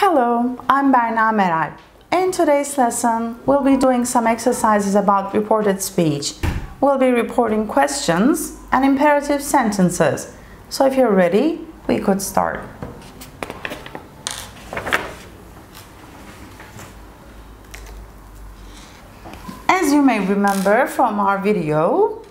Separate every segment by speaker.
Speaker 1: Hello, I'm Berna Mural. In today's lesson, we'll be doing some exercises about reported speech. We'll be reporting questions and imperative sentences. So if you're ready, we could start. As you may remember from our video,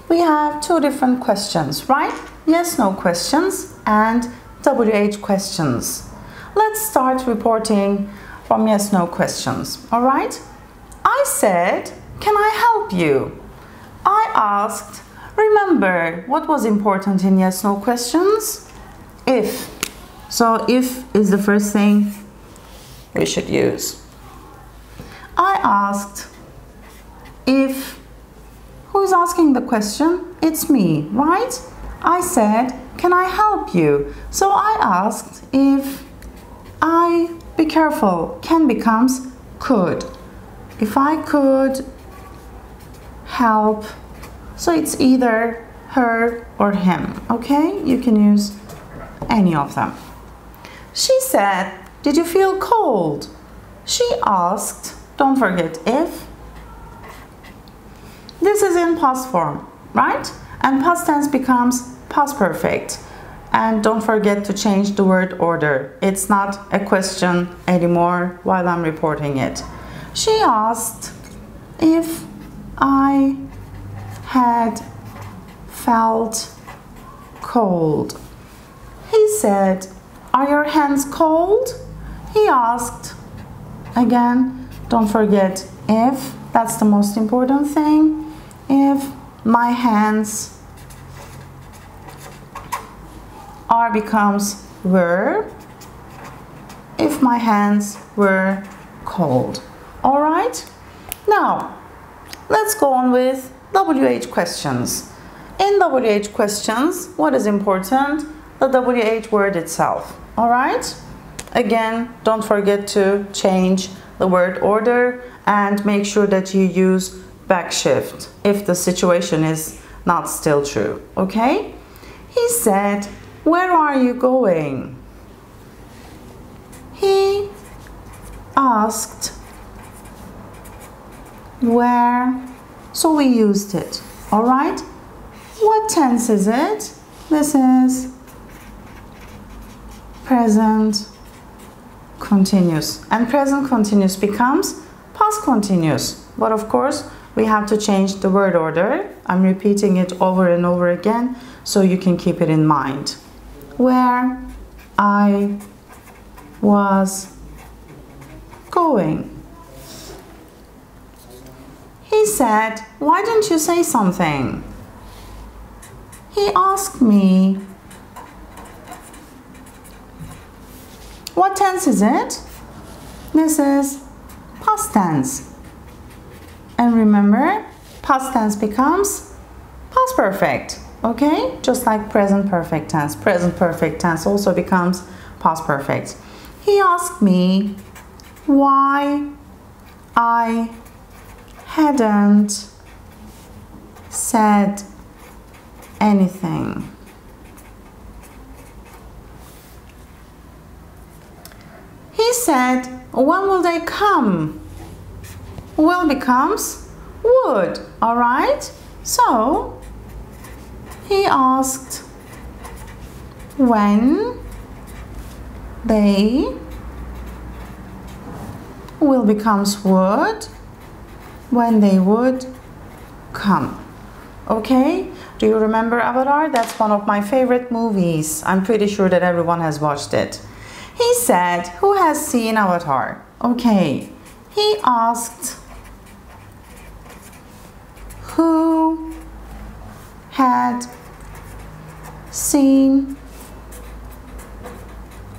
Speaker 1: we have two different questions, right? Yes-no questions and WH questions. Let's start reporting from yes-no questions, all right? I said, can I help you? I asked, remember what was important in yes-no questions? If. So if is the first thing we should use. I asked, if. Who's asking the question? It's me, right? I said, can I help you? So I asked if I, be careful, can becomes could. If I could help, so it's either her or him, okay? You can use any of them. She said, did you feel cold? She asked, don't forget if. This is in past form, right? And past tense becomes past perfect. And don't forget to change the word order. It's not a question anymore while I'm reporting it. She asked if I had felt cold. He said, are your hands cold? He asked, again, don't forget if, that's the most important thing. If my hands are becomes were, if my hands were cold. All right? Now, let's go on with WH questions. In WH questions, what is important? The WH word itself. All right? Again, don't forget to change the word order and make sure that you use back shift if the situation is not still true. Okay? He said, where are you going? He asked where, so we used it, all right? What tense is it? This is present continuous, and present continuous becomes past continuous, but of course we have to change the word order. I'm repeating it over and over again so you can keep it in mind. Where I was going. He said, why didn't you say something? He asked me, what tense is it? This is past tense. And remember, past tense becomes past perfect. Okay, just like present perfect tense. Present perfect tense also becomes past perfect. He asked me why I hadn't said anything. He said, when will they come? Will becomes would, all right? So, he asked when they will becomes would, when they would come. Okay? Do you remember Avatar? That's one of my favorite movies. I'm pretty sure that everyone has watched it. He said, who has seen Avatar? Okay. He asked who had seen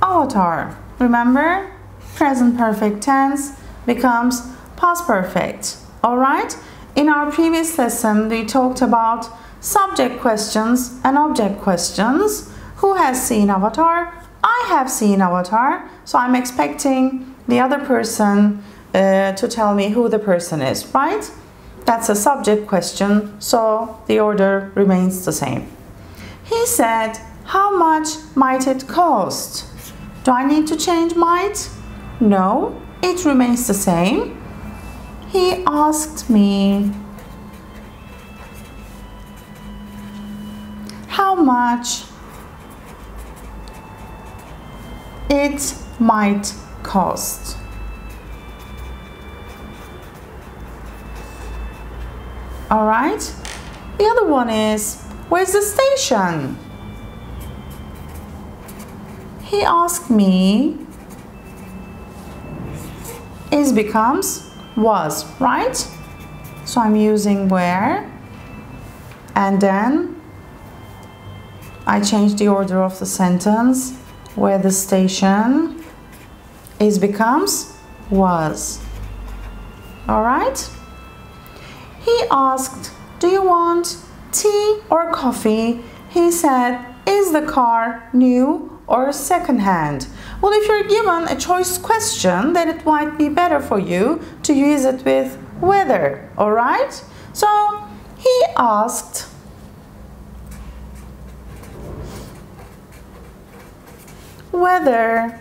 Speaker 1: Avatar. Remember, present perfect tense becomes past perfect. All right? In our previous lesson, we talked about subject questions and object questions. Who has seen Avatar? I have seen Avatar. So I'm expecting the other person to tell me who the person is, right? That's a subject question, so the order remains the same. He said, how much might it cost? Do I need to change might? No, it remains the same. He asked me how much it might cost. All right. The other one is, where's the station? He asked me is becomes was, right? So I'm using where, and then I change the order of the sentence. Where the station is becomes was. All right. He asked, do you want tea or coffee? He said, is the car new or second-hand? Well, if you're given a choice question, then it might be better for you to use it with whether, all right? So, he asked, whether.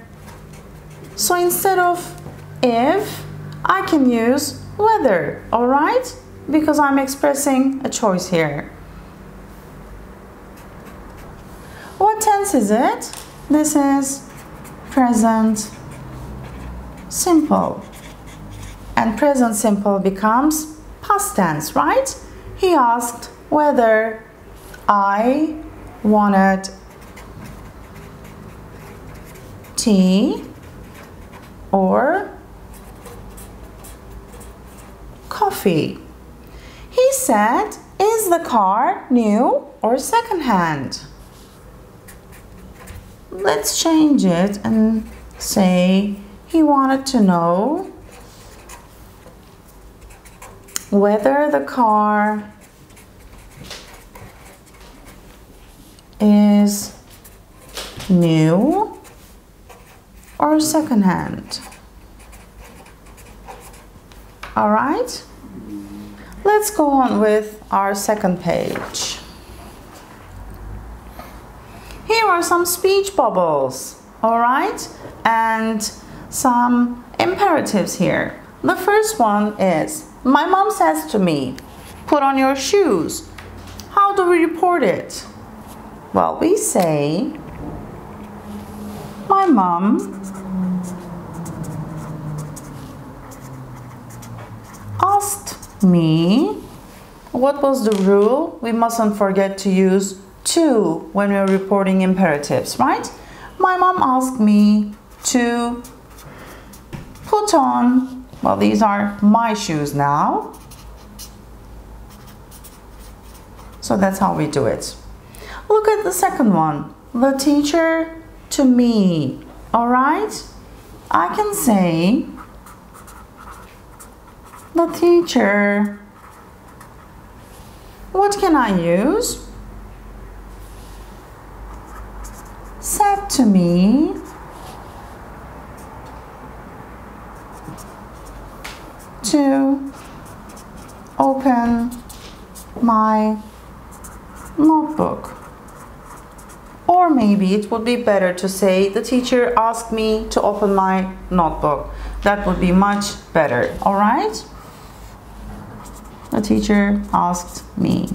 Speaker 1: So instead of if, I can use whether, all right? Because I'm expressing a choice here. What tense is it? This is present simple. And present simple becomes past tense, right? He asked whether I wanted tea or coffee. He said, is the car new or second-hand? Let's change it and say he wanted to know whether the car is new or second-hand. All right? Let's go on with our second page. Here are some speech bubbles, all right? And some imperatives here. The first one is, my mom says to me, put on your shoes. How do we report it? Well, we say, my mom asked me. What was the rule? We mustn't forget to use to when we're reporting imperatives, right? My mom asked me to put on, well, these are my shoes now. So that's how we do it. Look at the second one. The teacher to me, all right? I can say, the teacher, what can I use? Said to me to open my notebook. Or maybe it would be better to say the teacher asked me to open my notebook. That would be much better, all right? The teacher asked me.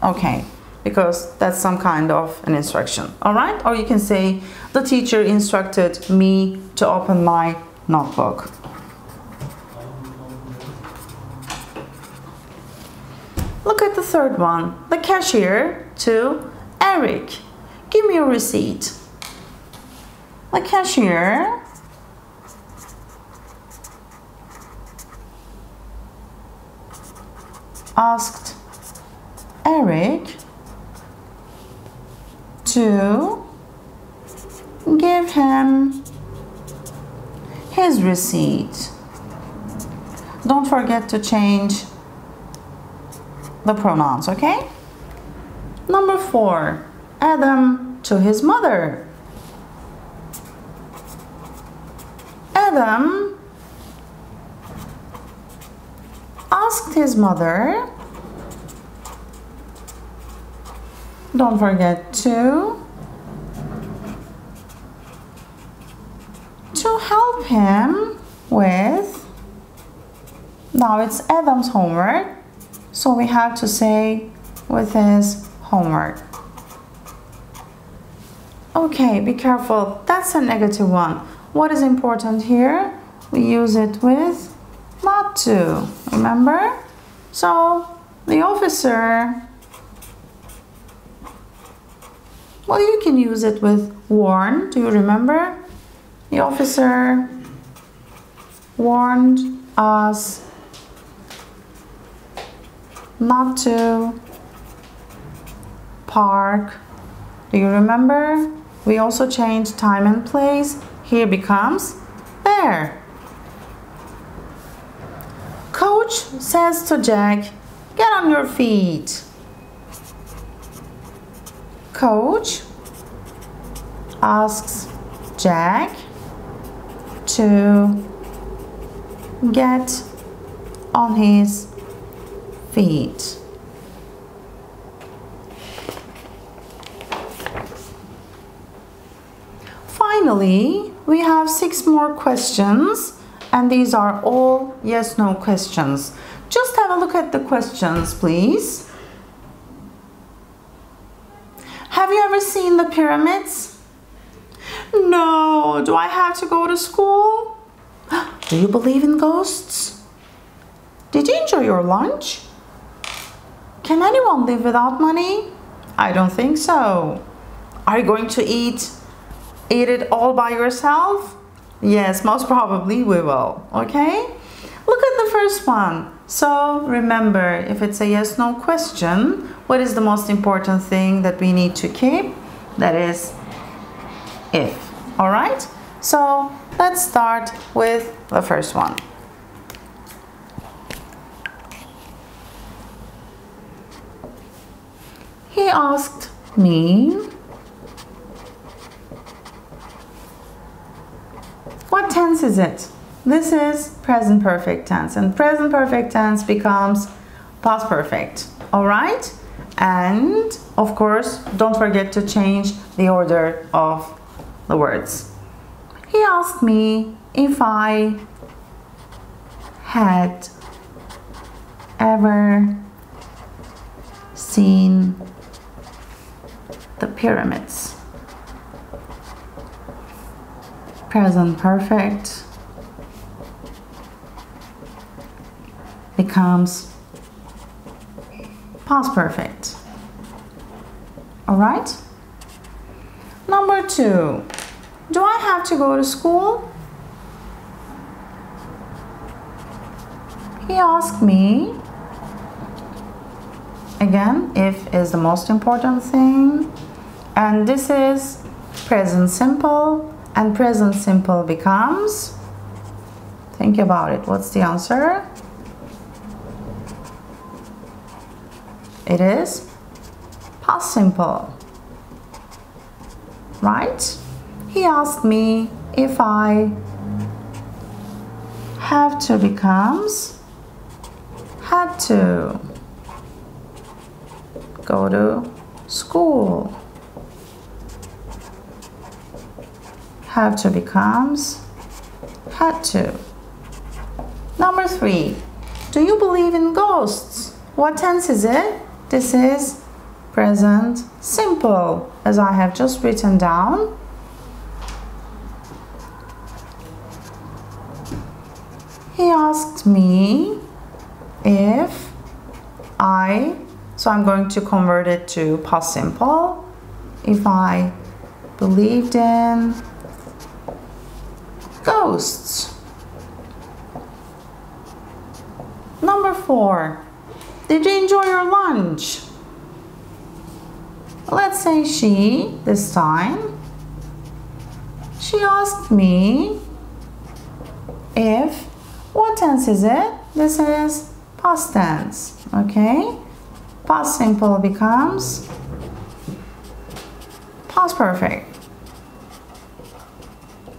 Speaker 1: Okay, because that's some kind of an instruction, all right? Or you can say the teacher instructed me to open my notebook. Look at the third one. The cashier to Eric. Give me your receipt. The cashier asked Eric to give him his receipt. Don't forget to change the pronouns, okay? Number 4, Adam to his mother. Adam asked his mother, don't forget to to help him with, now it's Adam's homework, so we have to say with his homework. Okay, be careful, that's a negative one. What is important here? We use it with not to, remember? So the officer, well, you can use it with warn. Do you remember? The officer warned us not to park. Do you remember? We also changed time and place. Here becomes there. Coach says to Jack, get on your feet. Coach asks Jack to get on his feet. Finally, we have 6 more questions, and these are all yes/no questions. Just have a look at the questions, please. Have you ever seen the pyramids? No. Do I have to go to school? Do you believe in ghosts? Did you enjoy your lunch? Can anyone live without money? I don't think so. Are you going to eat it all by yourself? Yes, most probably we will. Okay? Look at the first one. So remember, if it's a yes/no question, what is the most important thing that we need to keep? That is if. All right? So let's start with the first one. He asked me, what tense is it? This is present perfect tense, and present perfect tense becomes past perfect. All right? And of course, don't forget to change the order of the words. He asked me if I had ever seen the pyramids. Present perfect becomes past perfect. All right? Number 2. Do I have to go to school? He asked me. Again, if is the most important thing. And this is present simple. And present simple becomes, think about it, what's the answer? It is past simple, right? He asked me if I have to becomes had to go to school. Have to becomes had to. Number 3. Do you believe in ghosts? What tense is it? This is present simple, as I have just written down. He asked me if I, so I'm going to convert it to past simple, if I believed in ghosts. Number 4. Did you enjoy your lunch? Let's say she, this time, she asked me if, what tense is it? This is past tense, okay? Past simple becomes past perfect.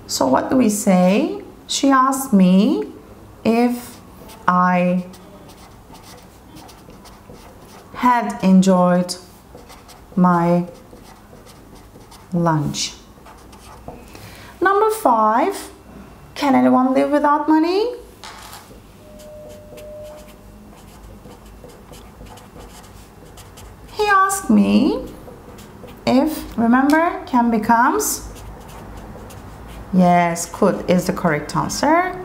Speaker 1: So what do we say? She asked me if I had enjoyed my lunch. Number 5. Can anyone live without money? He asked me if, remember, can becomes, yes, could is the correct answer.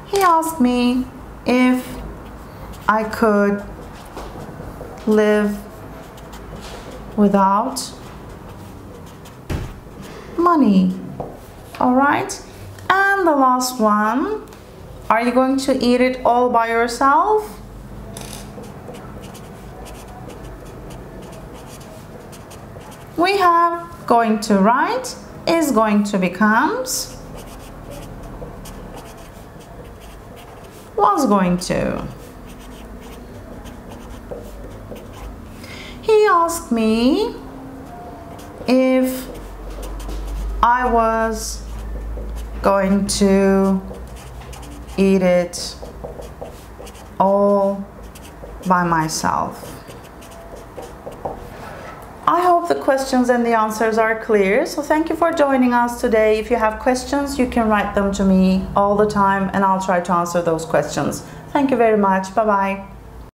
Speaker 1: He asked me if I could live without money. All right, and the last one, are you going to eat it all by yourself? We have going to write is going to becomes was going to. He asked me if I was going to eat it all by myself. I hope the questions and the answers are clear. So thank you for joining us today. If you have questions, you can write them to me all the time and I'll try to answer those questions. Thank you very much. Bye-bye.